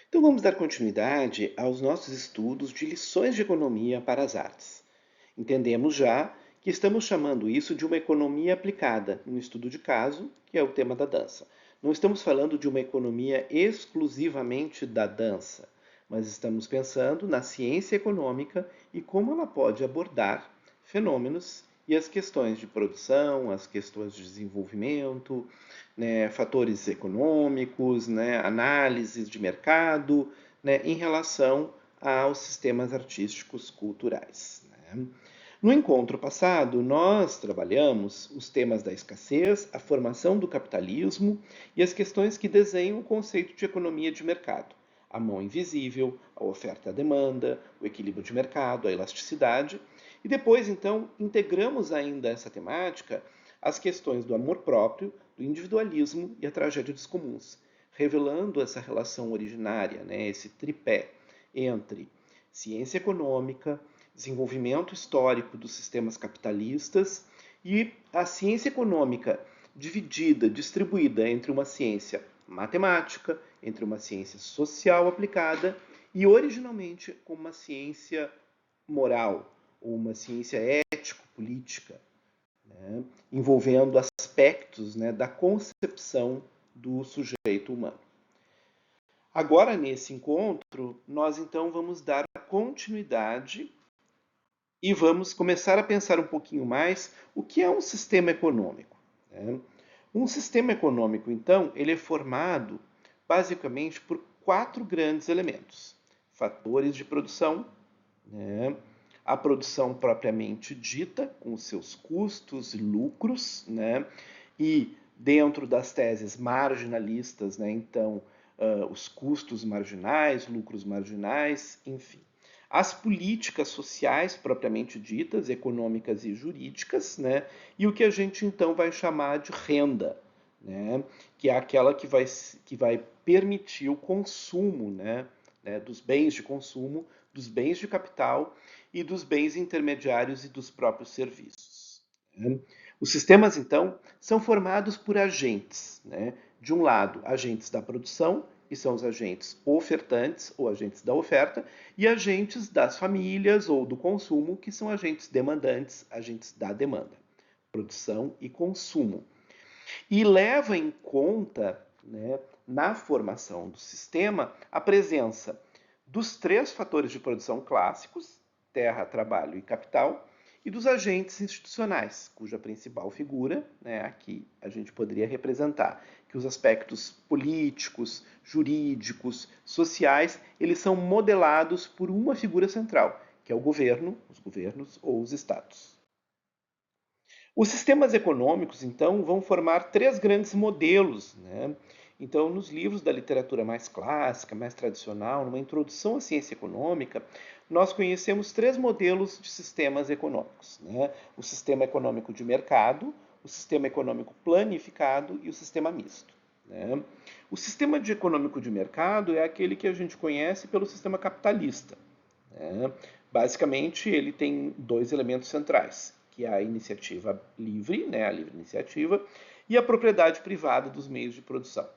Então vamos dar continuidade aos nossos estudos de lições de economia para as artes. Entendemos já que estamos chamando isso de uma economia aplicada, no estudo de caso, que é o tema da dança. Não estamos falando de uma economia exclusivamente da dança, mas estamos pensando na ciência econômica e como ela pode abordar fenômenos e as questões de produção, as questões de desenvolvimento, né, fatores econômicos, né, análises de mercado, né, em relação aos sistemas artísticos culturais. Né. No encontro passado, nós trabalhamos os temas da escassez, a formação do capitalismo e as questões que desenham o conceito de economia de mercado. A mão invisível, a oferta e a demanda, o equilíbrio de mercado, a elasticidade. E depois, então, integramos ainda essa temática às questões do amor próprio, do individualismo e a tragédia dos comuns, revelando essa relação originária, né, esse tripé entre ciência econômica, desenvolvimento histórico dos sistemas capitalistas e a ciência econômica dividida, distribuída entre uma ciência matemática, entre uma ciência social aplicada e originalmente como uma ciência moral ou uma ciência ético-política, né, envolvendo aspectos, né, da concepção do sujeito humano. Agora, nesse encontro, nós então vamos dar continuidade e vamos começar a pensar um pouquinho mais o que é um sistema econômico. Né? Um sistema econômico, então, ele é formado basicamente por quatro grandes elementos: fatores de produção, né? A produção propriamente dita, com os seus custos e lucros, né? E dentro das teses marginalistas, né? Então, os custos marginais, lucros marginais, enfim. As políticas sociais propriamente ditas, econômicas e jurídicas, né? E o que a gente então vai chamar de renda, né? Que é aquela que vai permitir o consumo, né? Dos bens de consumo, dos bens de capital e dos bens intermediários e dos próprios serviços. Né? Os sistemas, então, são formados por agentes. Né? De um lado, agentes da produção, que são os agentes ofertantes ou agentes da oferta, e agentes das famílias ou do consumo, que são agentes demandantes, agentes da demanda. Produção e consumo. E leva em conta, né, na formação do sistema, a presença dos três fatores de produção clássicos, terra, trabalho e capital, e dos agentes institucionais, cuja principal figura, né, aqui a gente poderia representar que os aspectos políticos, jurídicos, sociais, eles são modelados por uma figura central, que é o governo, os governos ou os estados. Os sistemas econômicos, então, vão formar três grandes modelos. Né? Então, nos livros da literatura mais clássica, mais tradicional, numa introdução à ciência econômica, nós conhecemos três modelos de sistemas econômicos. Né? O sistema econômico de mercado, o sistema econômico planificado e o sistema misto. Né? O sistema econômico de mercado é aquele que a gente conhece pelo sistema capitalista. Né? Basicamente, ele tem dois elementos centrais, que é a iniciativa livre, né, a livre iniciativa, e a propriedade privada dos meios de produção.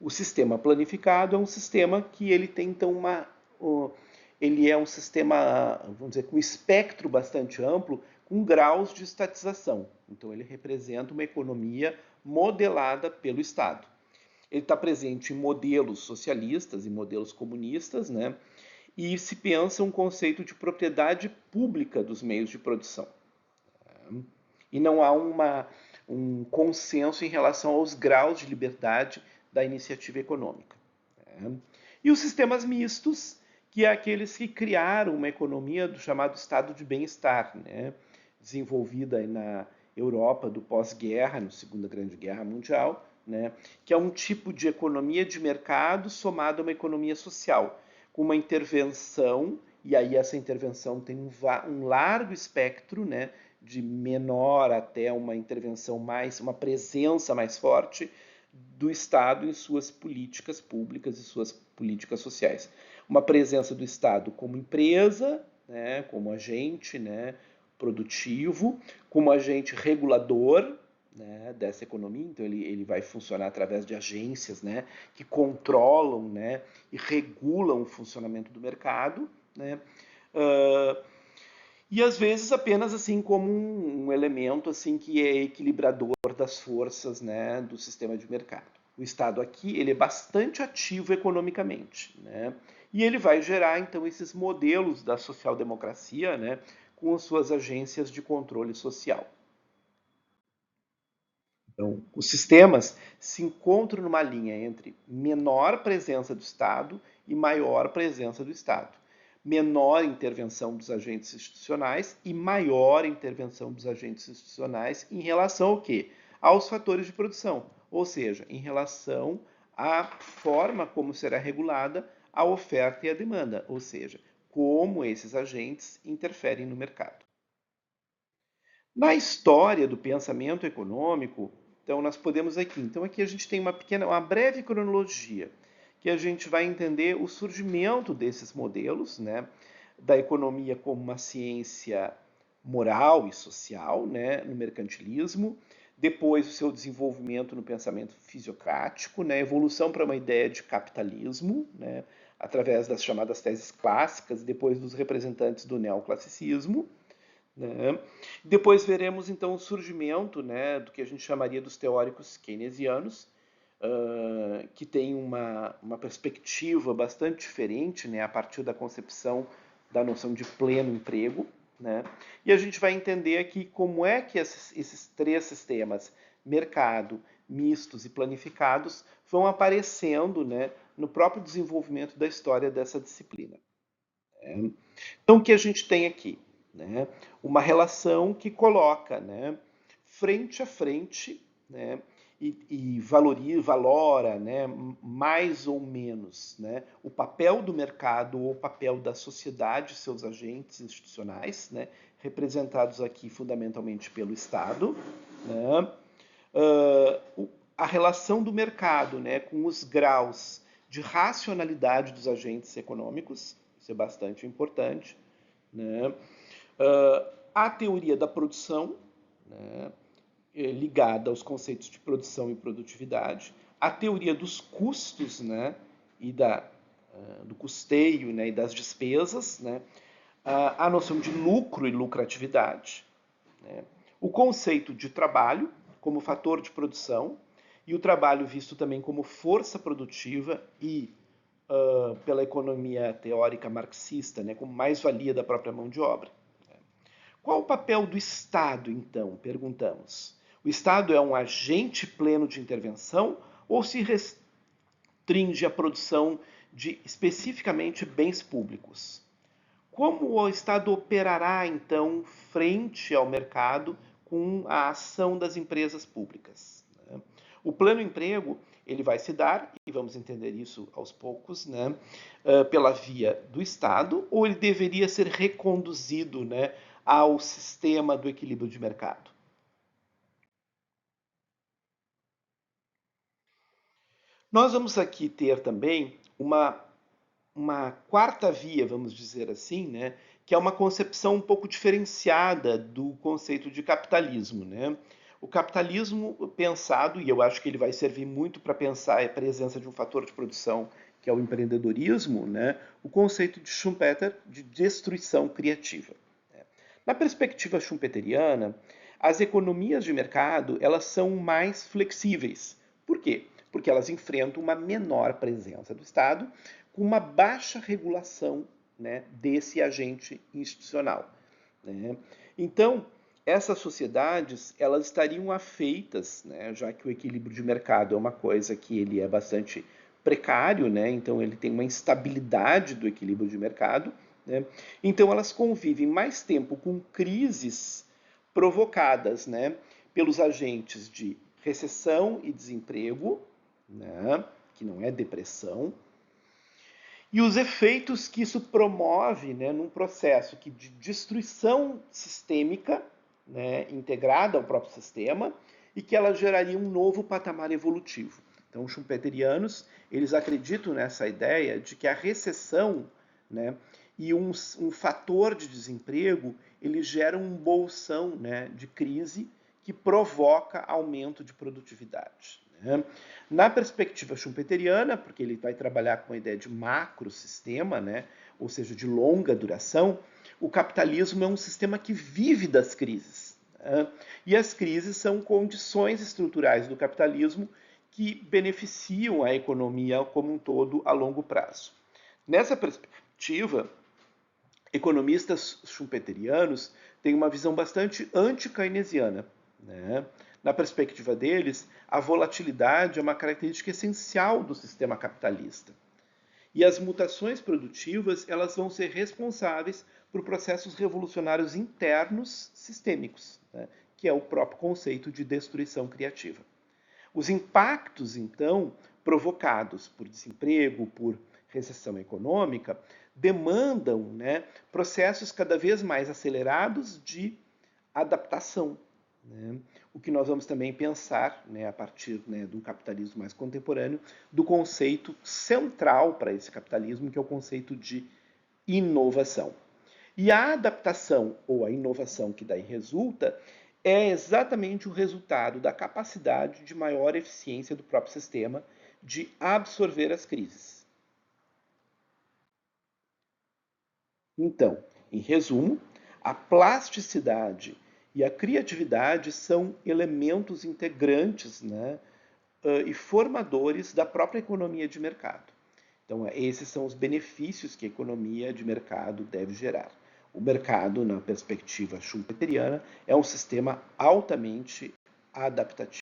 O sistema planificado é um sistema que ele tem então ele é um sistema, vamos dizer, com espectro bastante amplo, com graus de estatização. Então ele representa uma economia modelada pelo Estado. Ele está presente em modelos socialistas e modelos comunistas, né? E se pensa um conceito de propriedade pública dos meios de produção. E não há um consenso em relação aos graus de liberdade da iniciativa econômica. E os sistemas mistos, que é aqueles que criaram uma economia do chamado estado de bem-estar, né? Desenvolvida na Europa do pós-guerra, na Segunda Grande Guerra Mundial, né? Que é um tipo de economia de mercado somada a uma economia social, com uma intervenção, e aí essa intervenção tem um largo espectro, né? De menor até uma intervenção mais, uma presença mais forte do Estado em suas políticas públicas e suas políticas sociais. Uma presença do Estado como empresa, né, como agente, né, produtivo, como agente regulador, né, dessa economia. Então ele vai funcionar através de agências, né, que controlam, né, e regulam o funcionamento do mercado, né, uh, e às vezes apenas assim como um elemento assim que é equilibrador das forças, né, do sistema de mercado. O Estado aqui ele é bastante ativo economicamente, né, e ele vai gerar então esses modelos da social-democracia, né, com as suas agências de controle social. Então, os sistemas se encontram numa linha entre menor presença do Estado e maior presença do Estado. Menor intervenção dos agentes institucionais e maior intervenção dos agentes institucionais em relação ao quê? Aos fatores de produção, ou seja, em relação à forma como será regulada a oferta e a demanda, ou seja, como esses agentes interferem no mercado. Na história do pensamento econômico, então nós podemos aqui, então aqui a gente tem uma breve cronologia que a gente vai entender o surgimento desses modelos, né, da economia como uma ciência moral e social, né, no mercantilismo, depois o seu desenvolvimento no pensamento fisiocrático, né, evolução para uma ideia de capitalismo, né, através das chamadas teses clássicas, depois dos representantes do neoclassicismo, né? Depois veremos então o surgimento, né, do que a gente chamaria dos teóricos keynesianos, que tem uma perspectiva bastante diferente, né, a partir da concepção da noção de pleno emprego. Né? E a gente vai entender aqui como é que esses três sistemas, mercado, mistos e planificados, vão aparecendo, né, no próprio desenvolvimento da história dessa disciplina. Né? Então, o que a gente tem aqui? Né? Uma relação que coloca, né, frente a frente, né, e valora, né, mais ou menos, né, o papel do mercado ou o papel da sociedade, seus agentes institucionais, né, representados aqui fundamentalmente pelo Estado, né, a relação do mercado, né, com os graus de racionalidade dos agentes econômicos, isso é bastante importante, né? A teoria da produção, né, ligada aos conceitos de produção e produtividade, a teoria dos custos, né, e do custeio, né, e das despesas, né, a noção de lucro e lucratividade, né, o conceito de trabalho como fator de produção e o trabalho visto também como força produtiva e pela economia teórica marxista, né, como mais-valia da própria mão de obra. Qual o papel do Estado, então? Perguntamos. O Estado é um agente pleno de intervenção ou se restringe à produção de especificamente bens públicos? Como o Estado operará, então, frente ao mercado com a ação das empresas públicas? O plano emprego ele vai se dar, e vamos entender isso aos poucos, né, pela via do Estado, ou ele deveria ser reconduzido, né, ao sistema do equilíbrio de mercado? Nós vamos aqui ter também uma quarta via, vamos dizer assim, né, que é uma concepção um pouco diferenciada do conceito de capitalismo. Né? O capitalismo pensado, e eu acho que ele vai servir muito para pensar a presença de um fator de produção que é o empreendedorismo, né? O conceito de Schumpeter de destruição criativa. Né? Na perspectiva schumpeteriana, as economias de mercado elas são mais flexíveis. Por quê? Porque elas enfrentam uma menor presença do Estado com uma baixa regulação, né, desse agente institucional. Né? Então, essas sociedades elas estariam afeitas, né, já que o equilíbrio de mercado é uma coisa que ele é bastante precário, né, então ele tem uma instabilidade do equilíbrio de mercado, né, então elas convivem mais tempo com crises provocadas, né, pelos agentes de recessão e desemprego, né, que não é depressão, e os efeitos que isso promove, né, num processo de destruição sistêmica, né, integrada ao próprio sistema, e que ela geraria um novo patamar evolutivo. Então, os schumpeterianos eles acreditam nessa ideia de que a recessão, né, e um fator de desemprego ele gera um bolsão, né, de crise que provoca aumento de produtividade. Né? Na perspectiva schumpeteriana, porque ele vai trabalhar com a ideia de macrosistema, né? Ou seja, de longa duração, o capitalismo é um sistema que vive das crises. Né? E as crises são condições estruturais do capitalismo que beneficiam a economia como um todo a longo prazo. Nessa perspectiva, economistas schumpeterianos têm uma visão bastante anti-keynesiana. Né? Na perspectiva deles, a volatilidade é uma característica essencial do sistema capitalista. E as mutações produtivas elas vão ser responsáveis por processos revolucionários internos sistêmicos, né? Que é o próprio conceito de destruição criativa. Os impactos, então, provocados por desemprego, por recessão econômica, demandam, né, processos cada vez mais acelerados de adaptação. Né? O que nós vamos também pensar, né, a partir, né, do capitalismo mais contemporâneo, do conceito central para esse capitalismo, que é o conceito de inovação. E a adaptação ou a inovação que daí resulta é exatamente o resultado da capacidade de maior eficiência do próprio sistema de absorver as crises. Então, em resumo, a plasticidade e a criatividade são elementos integrantes, né, e formadores da própria economia de mercado. Então, esses são os benefícios que a economia de mercado deve gerar. O mercado, na perspectiva schumpeteriana, é um sistema altamente adaptativo.